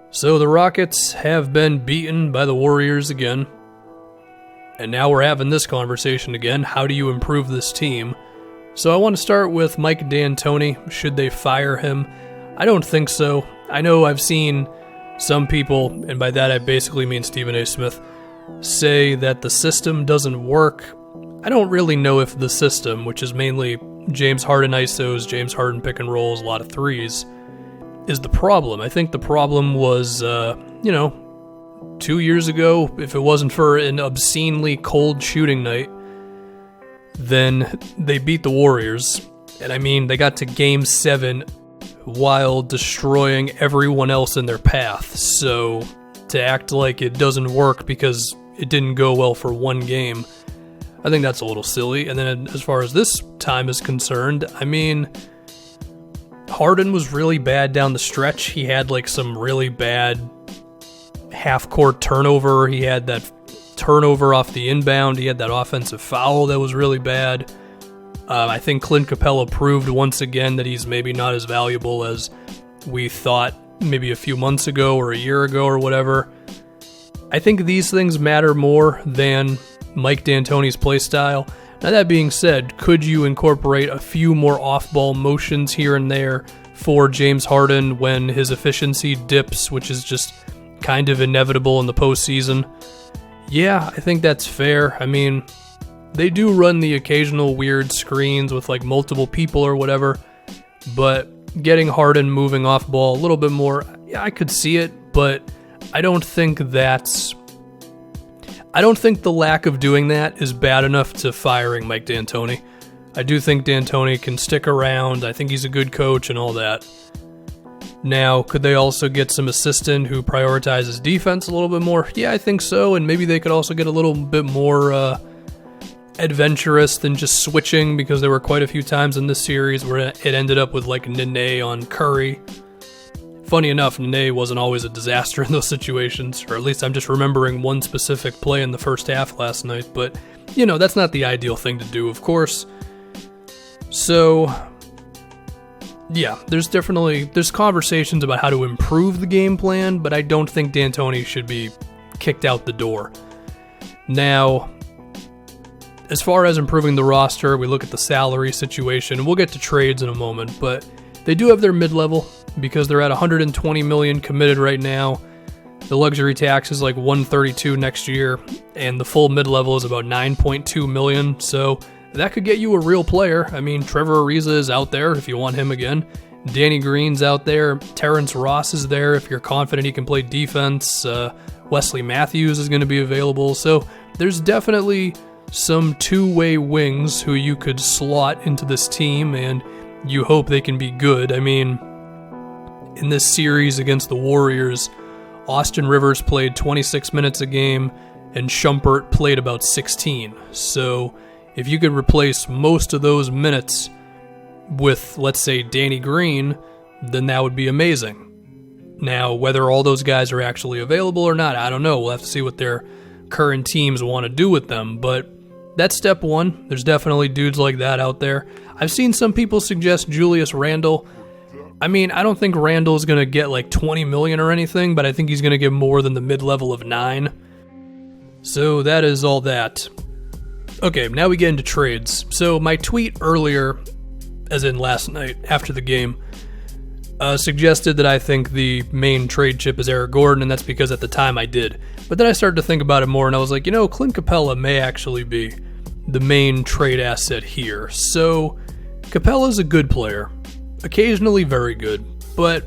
So the Rockets have been beaten by the Warriors again. And now we're having this conversation again. How do you improve this team? So I want to start with Mike D'Antoni. Should they fire him? I don't think so. I know I've seen some people, and by that I basically mean Stephen A. Smith, say that the system doesn't work. I don't really know if the system, which is mainly James Harden ISOs, James Harden pick and rolls, a lot of threes, is the problem. I think the problem was, 2 years ago, if it wasn't for an obscenely cold shooting night, then they beat the Warriors. And I mean, they got to Game 7 while destroying everyone else in their path. So to act like it doesn't work because it didn't go well for one game, I think that's a little silly. And then as far as this time is concerned, I mean, Harden was really bad down the stretch. He had like some really bad half-court turnover. He had that turnover off the inbound. He had that offensive foul that was really bad. I think Clint Capella proved once again that he's maybe not as valuable as we thought maybe a few months ago or a year ago or whatever. I think these things matter more than Mike D'Antoni's play style. Now that being said, could you incorporate a few more off-ball motions here and there for James Harden when his efficiency dips, which is just kind of inevitable in the postseason? Yeah, I think that's fair. I mean, they do run the occasional weird screens with like multiple people or whatever, but getting Harden moving off ball a little bit more, yeah, I could see it, but I don't think the lack of doing that is bad enough to firing Mike D'Antoni. I do think D'Antoni can stick around. I think he's a good coach and all that. Now, could they also get some assistant who prioritizes defense a little bit more? Yeah, I think so, and maybe they could also get a little bit more adventurous than just switching, because there were quite a few times in this series where it ended up with like Nene on Curry. Funny enough, Nene wasn't always a disaster in those situations, or at least I'm just remembering one specific play in the first half last night, but, that's not the ideal thing to do, of course. So, yeah, there's conversations about how to improve the game plan, but I don't think D'Antoni should be kicked out the door. Now, as far as improving the roster, we look at the salary situation, and we'll get to trades in a moment, but they do have their mid-level, because they're at $120 million committed right now. The luxury tax is like $132 next year, and the full mid-level is about $9.2 million, so that could get you a real player. I mean, Trevor Ariza is out there if you want him again. Danny Green's out there. Terrence Ross is there if you're confident he can play defense. Wesley Matthews is going to be available, so there's definitely some two-way wings who you could slot into this team, and you hope they can be good. I mean, in this series against the Warriors, Austin Rivers played 26 minutes a game, and Shumpert played about 16. So if you could replace most of those minutes with, let's say, Danny Green, then that would be amazing. Now, whether all those guys are actually available or not, I don't know. We'll have to see what their current teams want to do with them, but that's step one. There's definitely dudes like that out there. I've seen some people suggest Julius Randle. I mean, I don't think Randle is going to get like $20 million or anything, but I think he's going to get more than the mid-level of 9. So that is all that. Okay, now we get into trades. So my tweet earlier, as in last night after the game, suggested that I think the main trade chip is Eric Gordon, and that's because at the time I did. But then I started to think about it more, and I was like, Clint Capella may actually be the main trade asset here. So Capella's a good player. Occasionally very good, but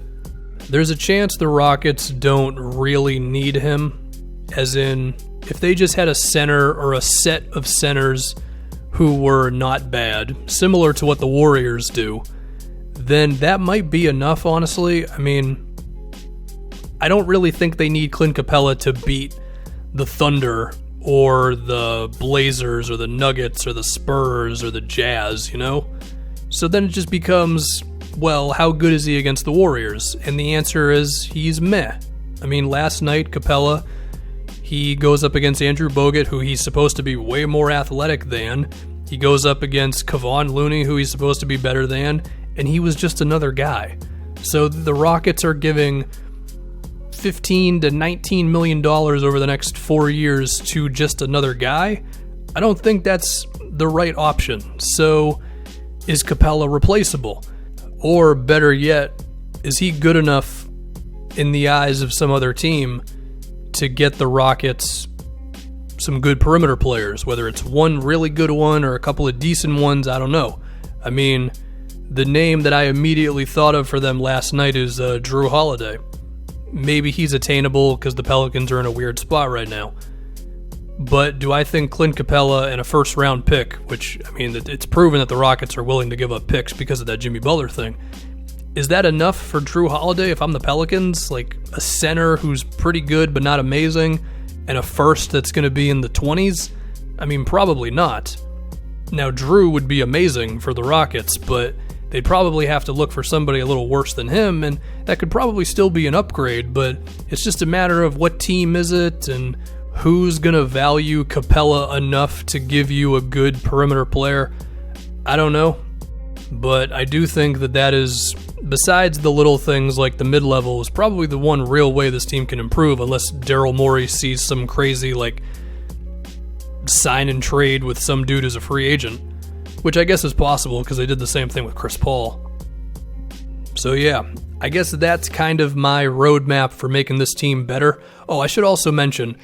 there's a chance the Rockets don't really need him, as in, if they just had a center or a set of centers who were not bad, similar to what the Warriors do, then that might be enough, honestly. I mean, I don't really think they need Clint Capella to beat the Thunder or the Blazers or the Nuggets or the Spurs or the Jazz, So then it just becomes, well, how good is he against the Warriors? And the answer is he's meh. I mean, last night, Capella, he goes up against Andrew Bogut, who he's supposed to be way more athletic than. He goes up against Kevon Looney, who he's supposed to be better than, and he was just another guy. So the Rockets are giving $15 to $19 million over the next 4 years to just another guy, I don't think that's the right option. So is Capella replaceable? Or better yet, is he good enough in the eyes of some other team to get the Rockets some good perimeter players? Whether it's one really good one or a couple of decent ones, I don't know. I mean, the name that I immediately thought of for them last night is Drew Holiday. Maybe he's attainable because the Pelicans are in a weird spot right now. But do I think Clint Capella and a first-round pick, which, I mean, it's proven that the Rockets are willing to give up picks because of that Jimmy Butler thing, is that enough for Drew Holiday if I'm the Pelicans? Like a center who's pretty good but not amazing, and a first that's going to be in the 20s? I mean, probably not. Now, Drew would be amazing for the Rockets, but they'd probably have to look for somebody a little worse than him, and that could probably still be an upgrade, but it's just a matter of what team is it and who's going to value Capella enough to give you a good perimeter player. I don't know, but I do think that is, besides the little things like the mid-level, is probably the one real way this team can improve, unless Daryl Morey sees some crazy, like, sign and trade with some dude as a free agent, which I guess is possible because they did the same thing with Chris Paul. So yeah, I guess that's kind of my roadmap for making this team better. Oh, I should also mention,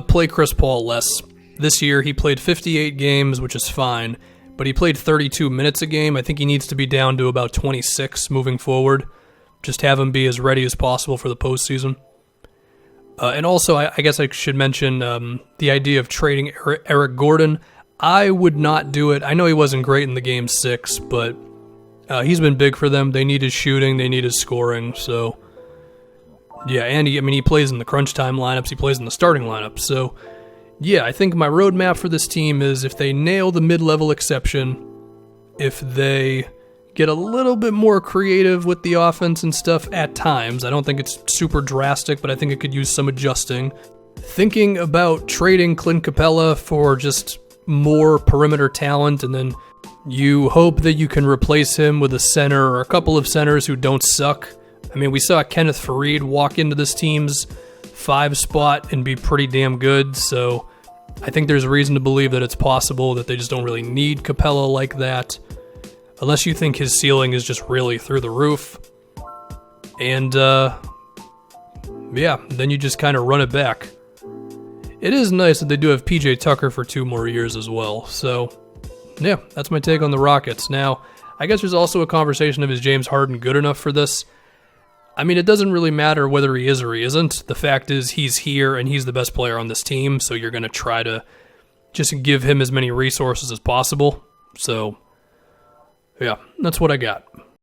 play Chris Paul less. This year he played 58 games, which is fine, but he played 32 minutes a game. I think he needs to be down to about 26 moving forward. Just have him be as ready as possible for the postseason. And also, I guess I should mention the idea of trading Eric Gordon. I would not do it. I know he wasn't great in the Game 6, but he's been big for them. They need his shooting. They need his scoring. So, yeah, and he plays in the crunch time lineups. He plays in the starting lineup. So, yeah, I think my roadmap for this team is if they nail the mid-level exception, if they get a little bit more creative with the offense and stuff at times. I don't think it's super drastic, but I think it could use some adjusting. Thinking about trading Clint Capella for just more perimeter talent, and then you hope that you can replace him with a center or a couple of centers who don't suck. I mean, we saw Kenneth Faried walk into this team's 5 spot and be pretty damn good, so I think there's reason to believe that it's possible that they just don't really need Capella like that. Unless you think his ceiling is just really through the roof. And, yeah, then you just kind of run it back. It is nice that they do have PJ Tucker for 2 more years as well. So, yeah, that's my take on the Rockets. Now, I guess there's also a conversation of, is James Harden good enough for this? I mean, it doesn't really matter whether he is or he isn't. The fact is he's here and he's the best player on this team, so you're going to try to just give him as many resources as possible. So, yeah, that's what I got.